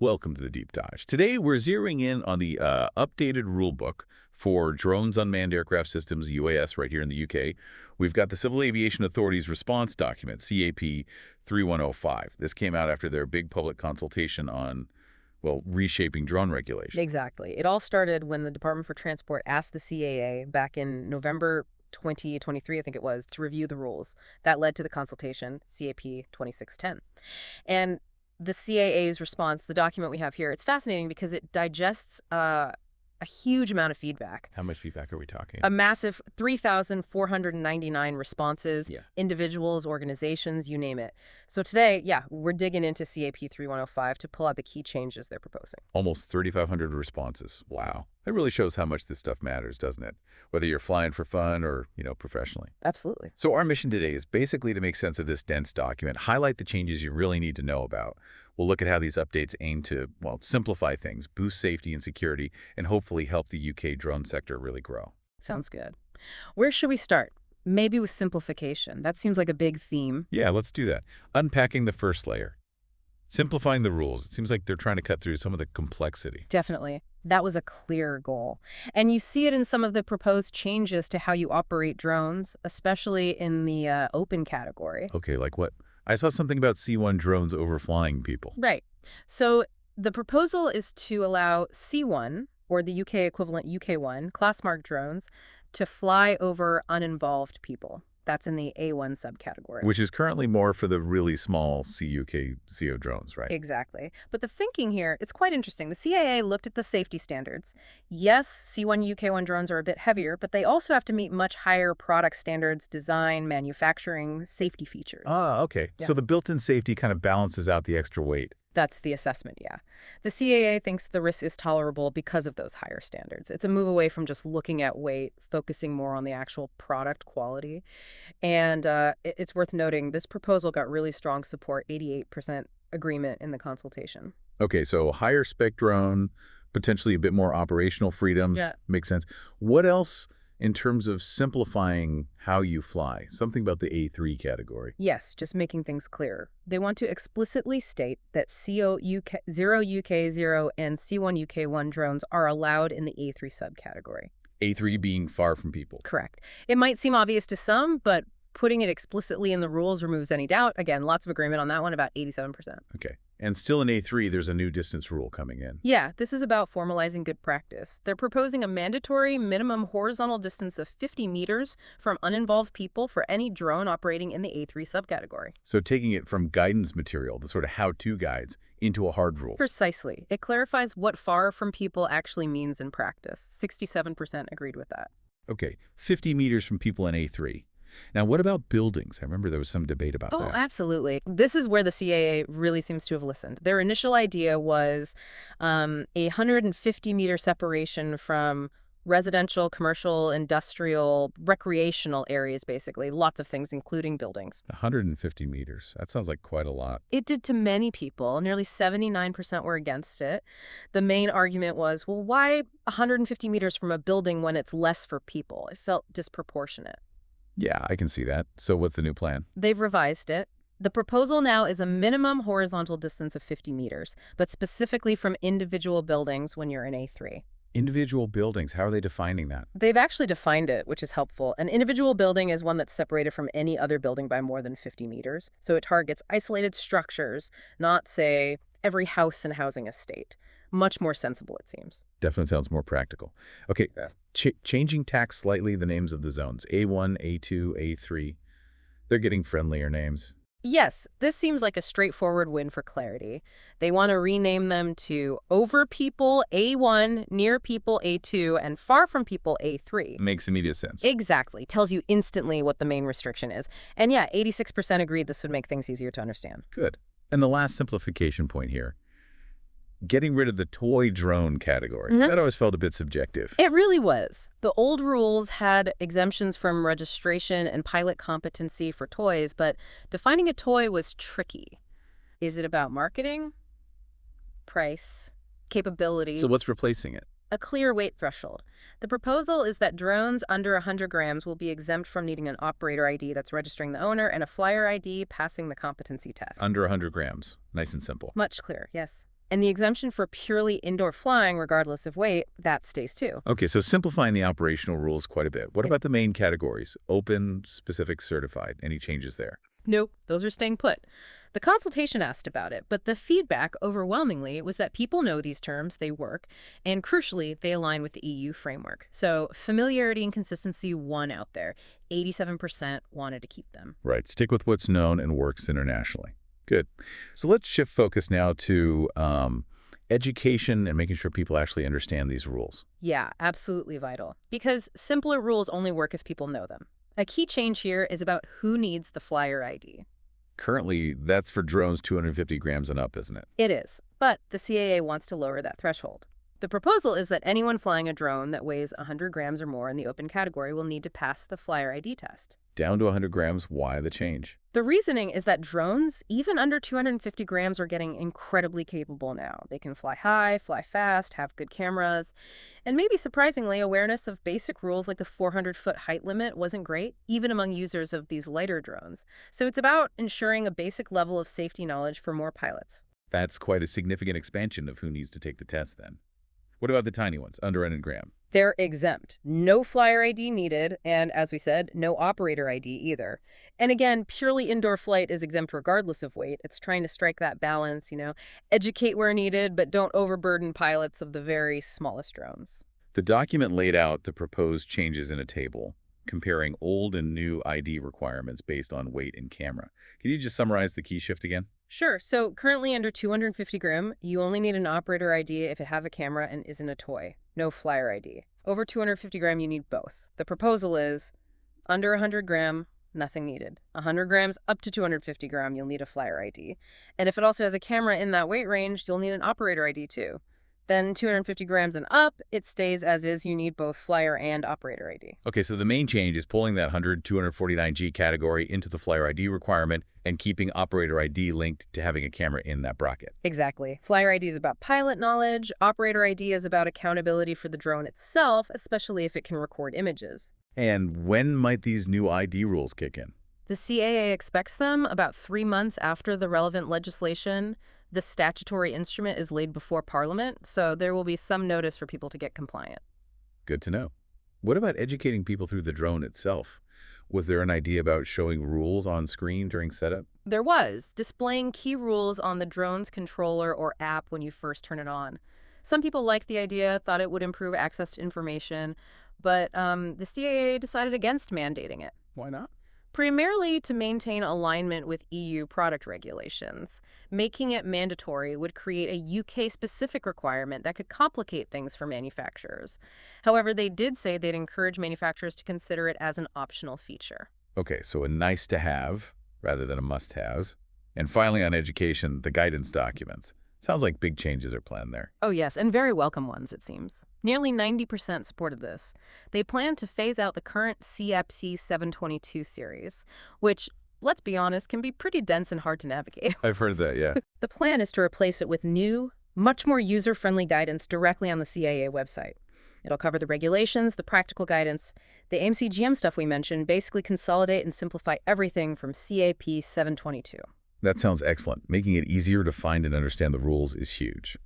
Welcome to the Deep Dive. Today, we're zeroing in on the updated rulebook for Drones Unmanned Aircraft Systems, UAS, right here in the UK. We've got the Civil Aviation Authority's response document, CAP 3105. This came out after their big public consultation on, well, reshaping drone regulation. Exactly. It all started when the Department for Transport asked the CAA back in November 2023, I think it was, to review the rules. That led to the consultation, CAP 2610. And the CAA's response, the document we have here, it's fascinating because it digests a huge amount of feedback. How much feedback are we talking? A massive 3,499 responses, Yeah. individuals, organizations, you name it. So today, we're digging into CAP 3105 to pull out the key changes they're proposing. Almost 3,500 responses. Wow. That really shows how much this stuff matters, doesn't it? Whether you're flying for fun or, professionally. Absolutely. So our mission today is basically to make sense of this dense document, highlight the changes you really need to know about. We'll look at how these updates aim to, well, simplify things, boost safety and security, and hopefully help the UK drone sector really grow. Sounds good. Where should we start? Maybe with simplification. That seems like a big theme. Yeah, let's do that. Unpacking the first layer. Simplifying the rules. It seems like they're trying to cut through some of the complexity. Definitely. That was a clear goal. And you see it in some of the proposed changes to how you operate drones, especially in the open category. Okay, like what? I saw something about C-1 drones overflying people. Right. So the proposal is to allow C-1, or the UK equivalent UK-1, class-marked drones, to fly over uninvolved people. That's in the A1 subcategory. Which is currently more for the really small CO drones, right? Exactly. But the thinking here, it's quite interesting. The CAA looked at the safety standards. Yes, C1 UK1 drones are a bit heavier, but they also have to meet much higher product standards, design, manufacturing, safety features. Ah, okay. Yeah. So the built-in safety kind of balances out the extra weight. That's the assessment, yeah. The CAA thinks the risk is tolerable because of those higher standards. It's a move away from just looking at weight, focusing more on the actual product quality. And it's worth noting, this proposal got really strong support, 88% agreement in the consultation. Okay, so higher spec drone, potentially a bit more operational freedom. Yeah. Makes sense. What else in terms of simplifying how you fly? Something about the A3 category. Yes, just making things clearer. They want to explicitly state that CO UK, 0 UK 0 and C1 UK 1 drones are allowed in the A3 subcategory. A3 being far from people. Correct. It might seem obvious to some, but putting it explicitly in the rules removes any doubt. Again, lots of agreement on that one, about 87%. Okay. And still in A3, there's a new distance rule coming in. Yeah, this is about formalizing good practice. They're proposing a mandatory minimum horizontal distance of 50 meters from uninvolved people for any drone operating in the A3 subcategory. So taking it from guidance material, the sort of how-to guides, into a hard rule. Precisely. It clarifies what far from people actually means in practice. 67% agreed with that. Okay, 50 meters from people in A3. Now, what about buildings? I remember there was some debate about Oh, that. absolutely. This is where the CAA really seems to have listened. Their initial idea was a 150-meter separation from residential, commercial, industrial, recreational areas, basically. Lots of things, including buildings. 150 meters. That sounds like quite a lot. It did to many people. Nearly 79% were against it. The main argument was, well, why 150 meters from a building when it's less for people? It felt disproportionate. Yeah, I can see that. So what's the new plan? They've revised it. The proposal now is a minimum horizontal distance of 50 meters, but specifically from individual buildings when you're in A3. Individual buildings, how are they defining that? They've actually defined it, which is helpful. An individual building is one that's separated from any other building by more than 50 meters. So it targets isolated structures, not, say, every house and housing estate. Much more sensible, it seems. Definitely sounds more practical. Okay, changing tack slightly the names of the zones. A1, A2, A3. They're getting friendlier names. Yes, this seems like a straightforward win for clarity. They want to rename them to over people A1, near people A2, and far from people A3. Makes immediate sense. Exactly. Tells you instantly what the main restriction is. And yeah, 86% agreed this would make things easier to understand. Good. And the last simplification point here. Getting rid of the toy drone category. That always felt a bit subjective. It really was. The old rules had exemptions from registration and pilot competency for toys, but defining a toy was tricky. Is it about marketing, price, capability? So what's replacing it? A clear weight threshold. The proposal is that drones under 100 grams will be exempt from needing an operator ID that's registering the owner and a flyer ID passing the competency test. Under 100 grams. Nice and simple. Much clearer, yes. And the exemption for purely indoor flying, regardless of weight, that stays too. Okay, so simplifying the operational rules quite a bit. What about the main categories? Open, specific, certified. Any changes there? Nope, those are staying put. The consultation asked about it, but the feedback overwhelmingly was that people know these terms, they work, and crucially, they align with the EU framework. So familiarity and consistency won out there. 87% wanted to keep them. Right, stick with what's known and works internationally. Good. So let's shift focus now to education and making sure people actually understand these rules. Yeah, absolutely vital. Because simpler rules only work if people know them. A key change here is about who needs the flyer ID. Currently, that's for drones 250 grams and up, isn't it? It is, but the CAA wants to lower that threshold. The proposal is that anyone flying a drone that weighs 100 grams or more in the open category will need to pass the flyer ID test. Down to 100 grams, why the change? The reasoning is that drones, even under 250 grams, are getting incredibly capable now. They can fly high, fly fast, have good cameras, and maybe surprisingly, awareness of basic rules like the 400-foot height limit wasn't great, even among users of these lighter drones. So it's about ensuring a basic level of safety knowledge for more pilots. That's quite a significant expansion of who needs to take the test then. What about the tiny ones, under 100 gram? They're exempt. No flyer ID needed, and as we said, no operator ID either. And again, purely indoor flight is exempt regardless of weight. It's trying to strike that balance, educate where needed, but don't overburden pilots of the very smallest drones. The document laid out the proposed changes in a table, comparing old and new ID requirements based on weight and camera. Can you just summarize the key shift again? Sure. So currently under 250 gram, you only need an operator ID if it has a camera and isn't a toy. No flyer ID. Over 250 gram, you need both. The proposal is under 100 gram, nothing needed. 100 grams up to 250 gram, you'll need a flyer ID. And if it also has a camera in that weight range, you'll need an operator ID too. Then 250 grams and up, it stays as is. You need both flyer and operator ID. Okay, so the main change is pulling that 249G category into the flyer ID requirement and keeping operator ID linked to having a camera in that bracket. Exactly. Flyer ID is about pilot knowledge. Operator ID is about accountability for the drone itself, especially if it can record images. And when might these new ID rules kick in? The CAA expects them about 3 months after the relevant legislation. The statutory instrument is laid before Parliament, so there will be some notice for people to get compliant. Good to know. What about educating people through the drone itself? Was there an idea about showing rules on screen during setup? There was, displaying key rules on the drone's controller or app when you first turn it on. Some people liked the idea, thought it would improve access to information, but the CAA decided against mandating it. Why not? Primarily to maintain alignment with EU product regulations. Making it mandatory would create a UK-specific requirement that could complicate things for manufacturers. However, they did say they'd encourage manufacturers to consider it as an optional feature. Okay, so a nice to have rather than a must-have. And finally on education, the guidance documents. Sounds like big changes are planned there. Oh yes, and very welcome ones, it seems. Nearly 90% supported this. They plan to phase out the current CFC 722 series, which, let's be honest, can be pretty dense and hard to navigate. I've heard that, yeah. The plan is to replace it with new, much more user-friendly guidance directly on the CAA website. It'll cover the regulations, the practical guidance, the AMC-GM stuff we mentioned, basically consolidate and simplify everything from CAP 722. That sounds excellent. Making it easier to find and understand the rules is huge.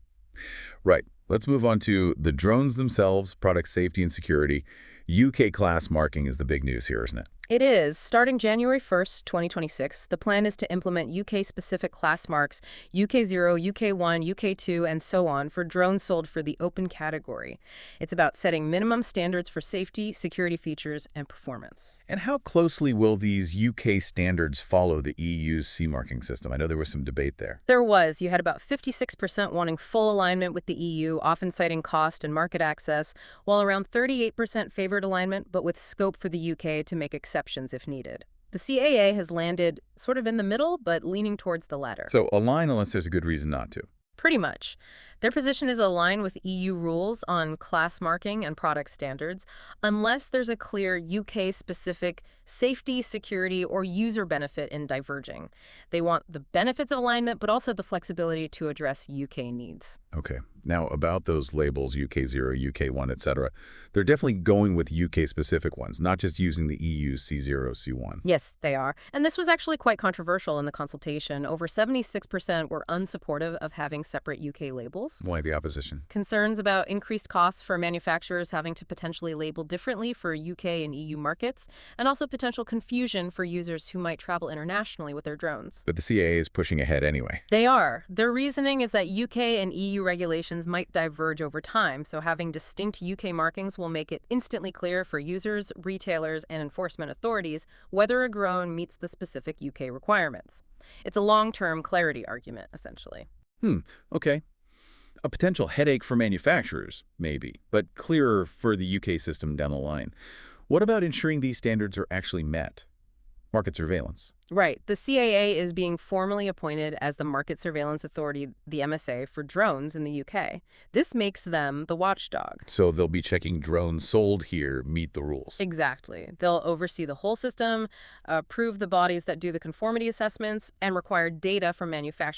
Right. Let's move on to the drones themselves, product safety and security. UK class marking is the big news here, isn't it? It is. Starting January 1st, 2026, the plan is to implement UK-specific class marks, UK0, UK1, UK2, and so on for drones sold for the open category. It's about setting minimum standards for safety, security features, and performance. And how closely will these UK standards follow the EU's C marking system? I know there was some debate there. There was. You had about 56% wanting full alignment with the EU, often citing cost and market access, while around 38% favored alignment, but with scope for the UK to make exceptions if needed. The CAA has landed sort of in the middle, but leaning towards the latter. So align unless there's a good reason not to. Pretty much. Their position is aligned with EU rules on class marking and product standards, unless there's a clear UK-specific safety, security, or user benefit in diverging. They want the benefits of alignment, but also the flexibility to address UK needs. Okay. Now, about those labels, UK0, UK1, etc., they're definitely going with UK-specific ones, not just using the EU C0, C1. Yes, they are. And this was actually quite controversial in the consultation. Over 76% were unsupportive of having separate UK labels. Why the opposition? Concerns about increased costs for manufacturers having to potentially label differently for UK and EU markets, and also potential confusion for users who might travel internationally with their drones. But the CAA is pushing ahead anyway. They are. Their reasoning is that UK and EU regulations might diverge over time, so having distinct UK markings will make it instantly clear for users, retailers, and enforcement authorities whether a drone meets the specific UK requirements. It's a long-term clarity argument, essentially. Okay. A potential headache for manufacturers, maybe, but clearer for the UK system down the line. What about ensuring these standards are actually met? Market surveillance. Right. The CAA is being formally appointed as the Market Surveillance Authority, the MSA, for drones in the UK. This makes them the watchdog. So they'll be checking drones sold here meet the rules. Exactly. They'll oversee the whole system, approve the bodies that do the conformity assessments, and require data from manufacturers